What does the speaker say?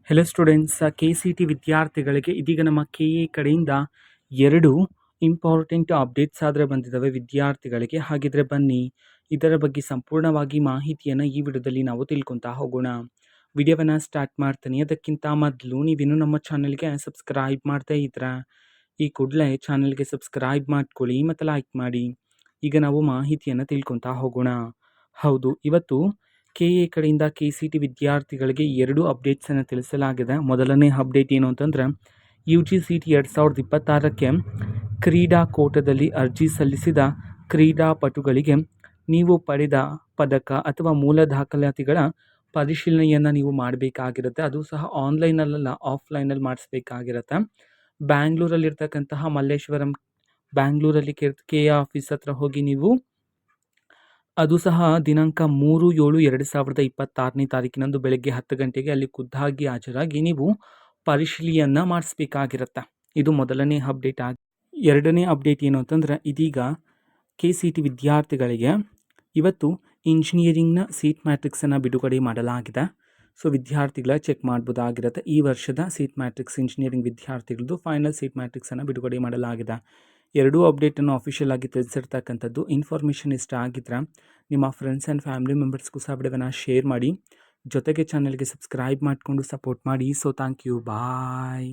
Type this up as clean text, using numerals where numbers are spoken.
Hello students, K C T ವಿದ್ಯಾರ್ಥಿಗಳಿಗೆ ಇದೀಗ ನಮ್ಮ ಕೆ ಎ ಕಡೆಯಿಂದ 2 ಇಂಪಾರ್ಟೆಂಟ್ ಅಪ್ಡೇಟ್ಸ್ ಆದರೆ ಬಂದಿದ್ದಾವೆ ವಿದ್ಯಾರ್ಥಿಗಳಿಗೆ. ಹಾಗಿದ್ರೆ ಬನ್ನಿ ಇದರ ಬಗ್ಗೆ ಸಂಪೂರ್ಣವಾಗಿ ಮಾಹಿತಿಯನ್ನು ಈ ವಿಡಿಯೋದಲ್ಲಿ ನಾವು ತಿಳ್ಕೊತಾ ಹೋಗೋಣ. ವಿಡಿಯೋವನ್ನು ಸ್ಟಾರ್ಟ್ ಮಾಡ್ತೀನಿ. ಅದಕ್ಕಿಂತ ಮೊದಲು ನೀವಿನ್ನೂ ನಮ್ಮ ಚಾನಲ್ಗೆ ಸಬ್ಸ್ಕ್ರೈಬ್ ಮಾಡ್ತಾ ಇದ್ರೆ ಈ ಕೂಡಲೇ ಚಾನಲ್ಗೆ ಸಬ್ಸ್ಕ್ರೈಬ್ ಮಾಡ್ಕೊಳ್ಳಿ ಮತ್ತು ಲೈಕ್ ಮಾಡಿ. ಈಗ ನಾವು ಮಾಹಿತಿಯನ್ನು ತಿಳ್ಕೊತಾ ಹೋಗೋಣ. ಹೌದು, ಇವತ್ತು ಕೆ ಎ ಕಡೆಯಿಂದ ಕೆ ಸಿ ಟಿ ವಿದ್ಯಾರ್ಥಿಗಳಿಗೆ 2 ಅಪ್ಡೇಟ್ಸನ್ನು ತಿಳಿಸಲಾಗಿದೆ. ಮೊದಲನೇ ಅಪ್ಡೇಟ್ ಏನು ಅಂತಂದರೆ ಯು ಜಿ ಸಿ ಟಿ 2026ಕ್ಕೆ ಕ್ರೀಡಾ ಕೋಟದಲ್ಲಿ ಅರ್ಜಿ ಸಲ್ಲಿಸಿದ ಕ್ರೀಡಾಪಟುಗಳಿಗೆ ನೀವು ಪಡೆದ ಪದಕ ಅಥವಾ ಮೂಲ ದಾಖಲಾತಿಗಳ ಪರಿಶೀಲನೆಯನ್ನು ನೀವು ಮಾಡಬೇಕಾಗಿರುತ್ತೆ. ಅದು ಸಹ ಆನ್ಲೈನಲ್ಲ, ಆಫ್ಲೈನಲ್ಲಿ ಮಾಡಿಸ್ಬೇಕಾಗಿರುತ್ತೆ. ಬ್ಯಾಂಗ್ಳೂರಲ್ಲಿರ್ತಕ್ಕಂತಹ ಮಲ್ಲೇಶ್ವರಂ ಬ್ಯಾಂಗ್ಳೂರಲ್ಲಿ ಕೆ ಎ ಆಫೀಸ್ ಹತ್ರ ಹೋಗಿ ನೀವು ಅದು ಸಹ ದಿನಾಂಕ 3/7/2026ನೇ ತಾರೀಕಿನಂದು ಬೆಳಗ್ಗೆ 10 ಗಂಟೆಗೆ ಅಲ್ಲಿ ಖುದ್ದಾಗಿ ಹಾಜರಾಗಿ ನೀವು ಪರಿಶೀಲನೆಯನ್ನು ಮಾಡಿಸ್ಬೇಕಾಗಿರುತ್ತೆ. ಇದು ಮೊದಲನೇ ಅಪ್ಡೇಟ್ ಎರಡನೇ ಅಪ್ಡೇಟ್ ಏನು ಅಂತಂದರೆ ಇದೀಗ ಕೆ ಸಿ ಟಿ ವಿದ್ಯಾರ್ಥಿಗಳಿಗೆ ಇವತ್ತು ಇಂಜಿನಿಯರಿಂಗ್ನ ಸೀಟ್ ಮ್ಯಾಟ್ರಿಕ್ಸನ್ನು ಬಿಡುಗಡೆ ಮಾಡಲಾಗಿದೆ. ಸೊ ವಿದ್ಯಾರ್ಥಿಗಳ ಚೆಕ್ ಮಾಡ್ಬೋದಾಗಿರುತ್ತೆ. ಈ ವರ್ಷದ ಸೀಟ್ ಮ್ಯಾಟ್ರಿಕ್ಸ್ ಇಂಜಿನಿಯರಿಂಗ್ ವಿದ್ಯಾರ್ಥಿಗಳದ್ದು ಫೈನಲ್ ಸೀಟ್ ಮ್ಯಾಟ್ರಿಕ್ಸನ್ನು ಬಿಡುಗಡೆ ಮಾಡಲಾಗಿದೆ. 2 ಅಪ್ಡೇಟನ್ನು ಅಫಿಷಿಯಲ್ ಆಗಿ ತಿಳಿಸಿರ್ತಕ್ಕಂಥದ್ದು. ಇನ್ಫಾರ್ಮೇಷನ್ ಇಷ್ಟ ಆಗಿದ್ರೆ ನಿಮ್ಮ ಫ್ರೆಂಡ್ಸ್ ಆ್ಯಂಡ್ ಫ್ಯಾಮಿಲಿ ಮೆಂಬರ್ಸ್ಗೂ ಸಹ ವಿಡಿಯೋವನ್ನು ಶೇರ್ ಮಾಡಿ. ಜೊತೆಗೆ ಚಾನಲ್ಗೆ ಸಬ್ಸ್ಕ್ರೈಬ್ ಮಾಡಿಕೊಂಡು ಸಪೋರ್ಟ್ ಮಾಡಿ. So thank you, bye.